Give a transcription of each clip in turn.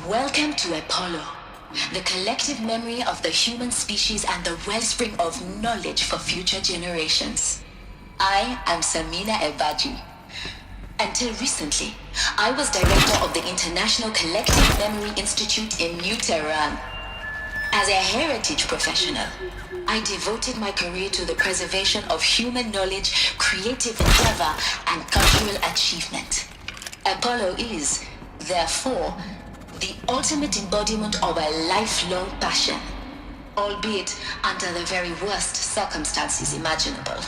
Welcome to Apollo, the collective memory of the human species and the wellspring of knowledge for future generations. I am Samina Ebaji. Until recently, I was director of the International Collective Memory Institute in New Tehran. As a heritage professional, I devoted my career to the preservation of human knowledge, creative endeavor, and cultural achievement. Apollo is, therefore, the ultimate embodiment of a lifelong passion, albeit under the very worst circumstances imaginable.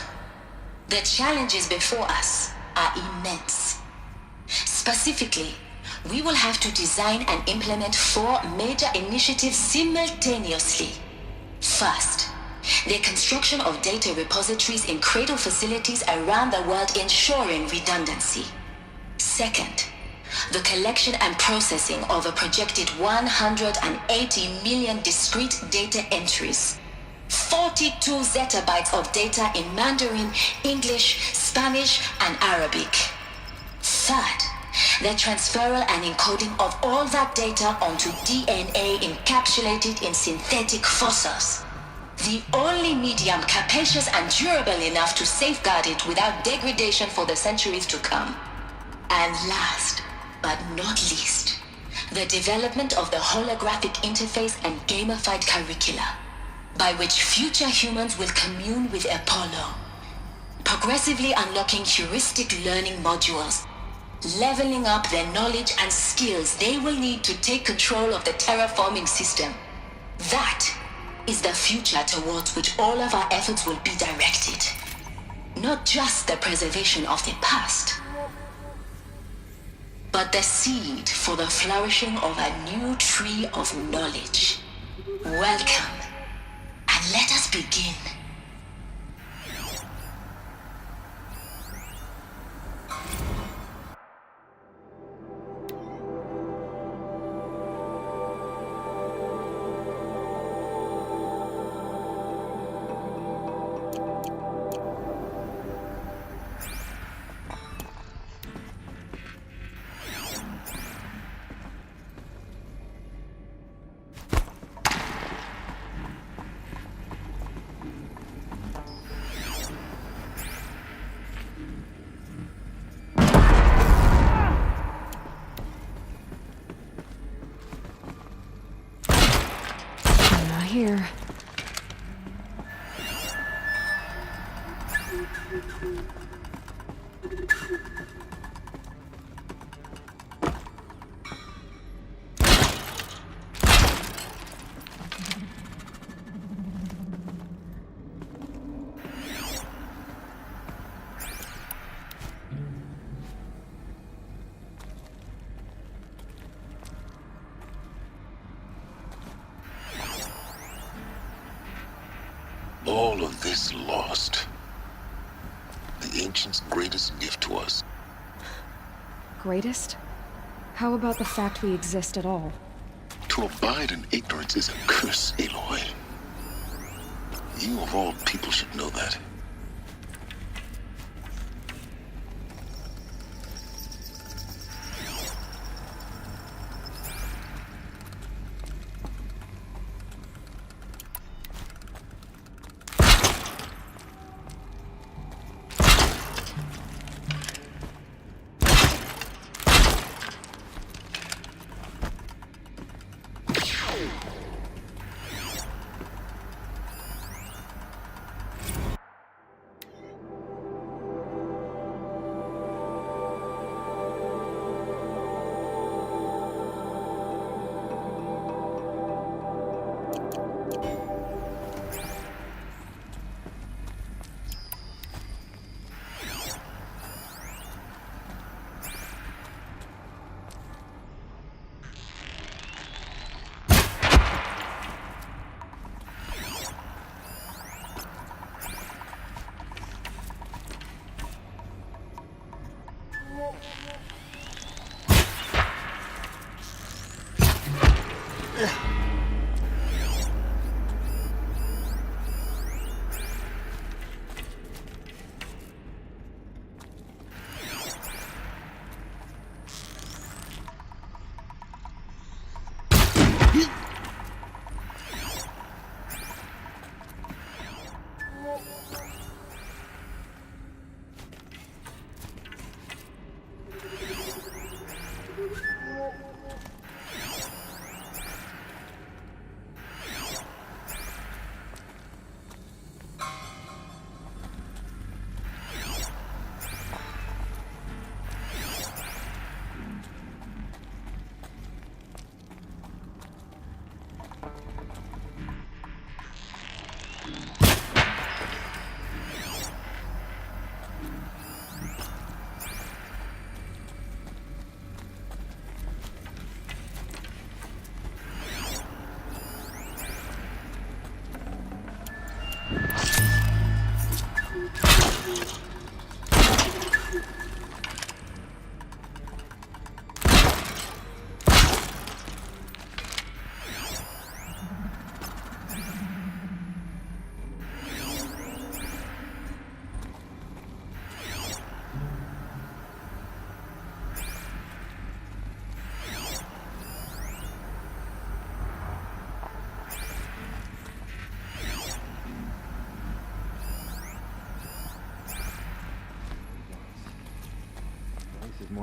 The challenges before us are immense. Specifically, we will have to design and implement 4 major initiatives simultaneously. First, the construction of data repositories in cradle facilities around the world ensuring redundancy. Second, the collection and processing of a projected 180 million discrete data entries, 42 zettabytes of data in Mandarin, English, Spanish, and Arabic. Third, the transferal and encoding of all that data onto DNA encapsulated in synthetic fossils, the only medium capacious and durable enough to safeguard it without degradation for the centuries to come. And last, but not least, the development of the holographic interface and gamified curricula, by which future humans will commune with Apollo, progressively unlocking heuristic learning modules, leveling up their knowledge and skills they will need to take control of the terraforming system. That is the future towards which all of our efforts will be directed. Not just the preservation of the past, but the seed for the flourishing of a new tree of knowledge. Welcome, and let us begin. Here. All of this lost. The ancients' greatest gift to us. Greatest? How about the fact we exist at all? To abide in ignorance is a curse, Aloy. You of all people should know that.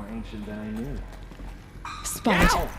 more ancient than I knew. Spotted.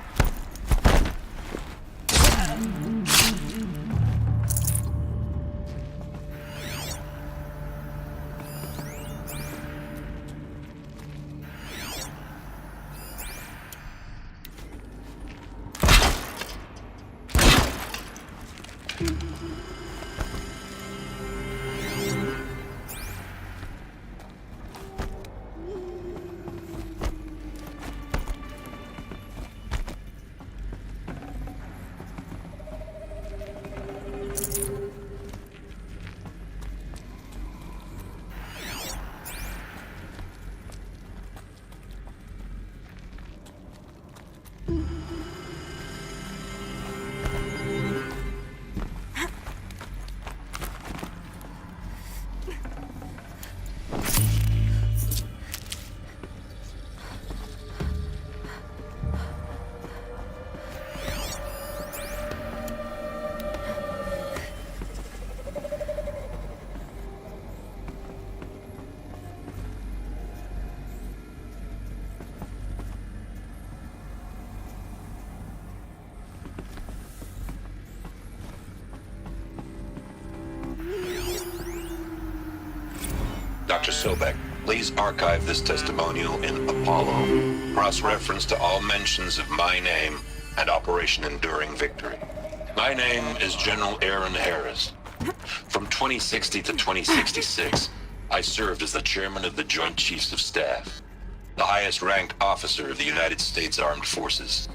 Dr. Sobek, please archive this testimonial in Apollo. Cross-reference to all mentions of my name and Operation Enduring Victory. My name is General Aaron Harris. From 2060 to 2066, I served as the chairman of the Joint Chiefs of Staff, the highest-ranked officer of the United States Armed Forces.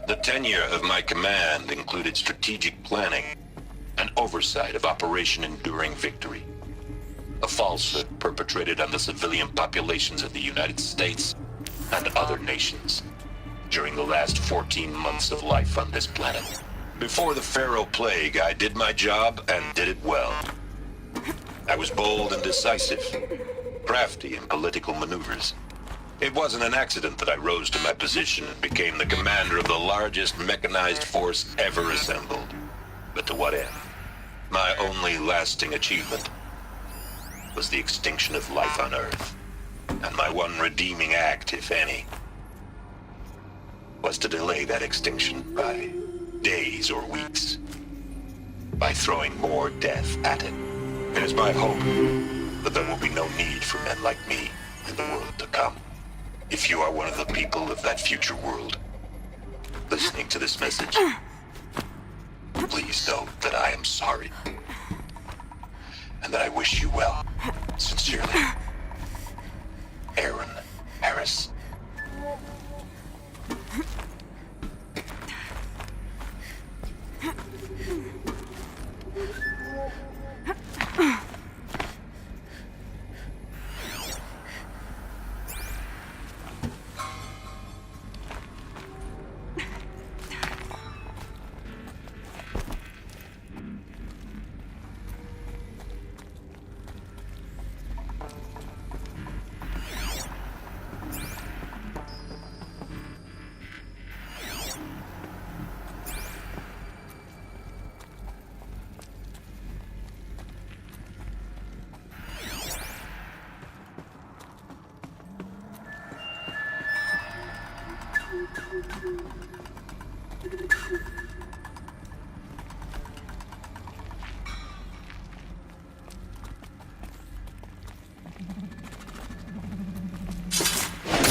The tenure of my command included strategic planning and oversight of Operation Enduring Victory, a falsehood perpetrated on the civilian populations of the United States and other nations during the last 14 months of life on this planet. Before the Pharaoh Plague, I did my job and did it well. I was bold and decisive, crafty in political maneuvers. It wasn't an accident that I rose to my position and became the commander of the largest mechanized force ever assembled. But to what end? My only lasting achievement was the extinction of life on Earth. And my one redeeming act, if any, was to delay that extinction by days or weeks, by throwing more death at it. It is my hope that there will be no need for men like me in the world to come. If you are one of the people of that future world listening to this message, please know that I am sorry and that I wish you well. Sincerely, Aaron Harris.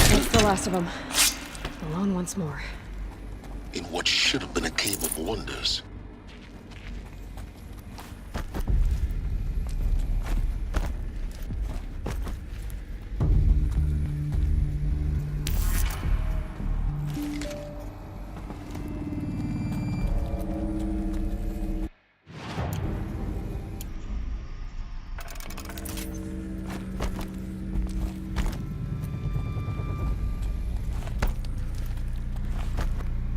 That's the last of them. Alone once more. In what should have been a cave of wonders.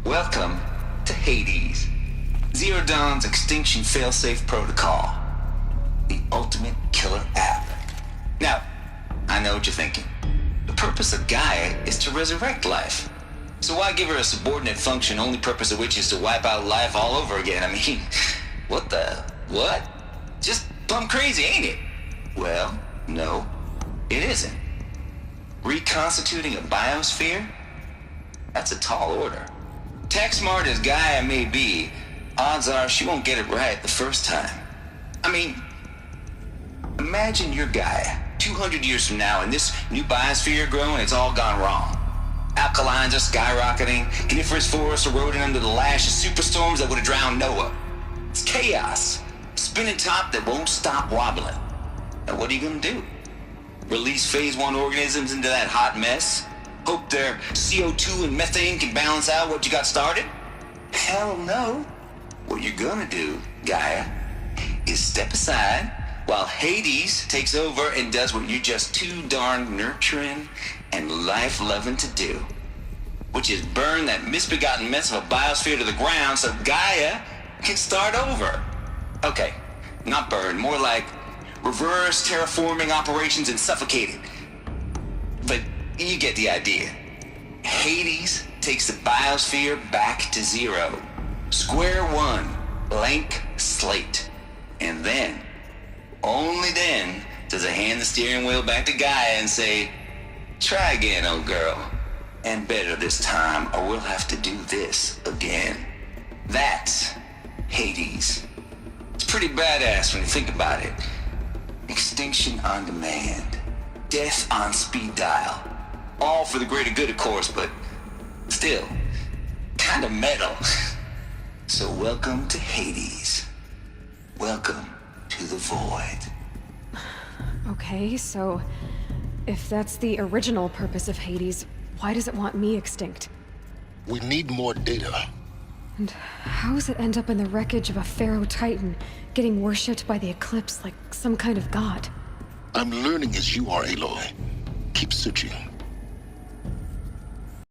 Welcome to Hades, Zero Dawn's extinction failsafe protocol, the ultimate killer app. Now, I know what you're thinking. The purpose of Gaia is to resurrect life. So why give her a subordinate function, only purpose of which is to wipe out life all over again? I mean, what? Just plumb crazy, ain't it? Well, no, it isn't. Reconstituting a biosphere? That's a tall order. Tech smart as Gaia may be, odds are she won't get it right the first time. I mean, imagine you're Gaia, 200 years from now, and this new biosphere growing, it's all gone wrong. Alkalines are skyrocketing, coniferous forests eroding under the lash of superstorms that would have drowned Noah. It's chaos, spinning top that won't stop wobbling. Now what are you gonna do? Release phase 1 organisms into that hot mess? Hope their CO2 and methane can balance out what you got started? Hell no. What you're gonna do, Gaia, is step aside while Hades takes over and does what you're just too darn nurturing and life-loving to do, which is burn that misbegotten mess of a biosphere to the ground so Gaia can start over. Okay, not burn, more like reverse terraforming operations and suffocate it. But you get the idea. Hades takes the biosphere back to zero. Square one, blank slate. And then, only then, does it hand the steering wheel back to Gaia and say, try again, old girl. And better this time, or we'll have to do this again. That's Hades. It's pretty badass when you think about it. Extinction on demand. Death on speed dial. All for the greater good, of course, but still, kind of metal. So welcome to Hades. Welcome to the void. Okay, so if that's the original purpose of Hades, why does it want me extinct? We need more data. And how does it end up in the wreckage of a Pharaoh Titan, getting worshipped by the Eclipse like some kind of god? I'm learning as you are, Aloy. Keep searching.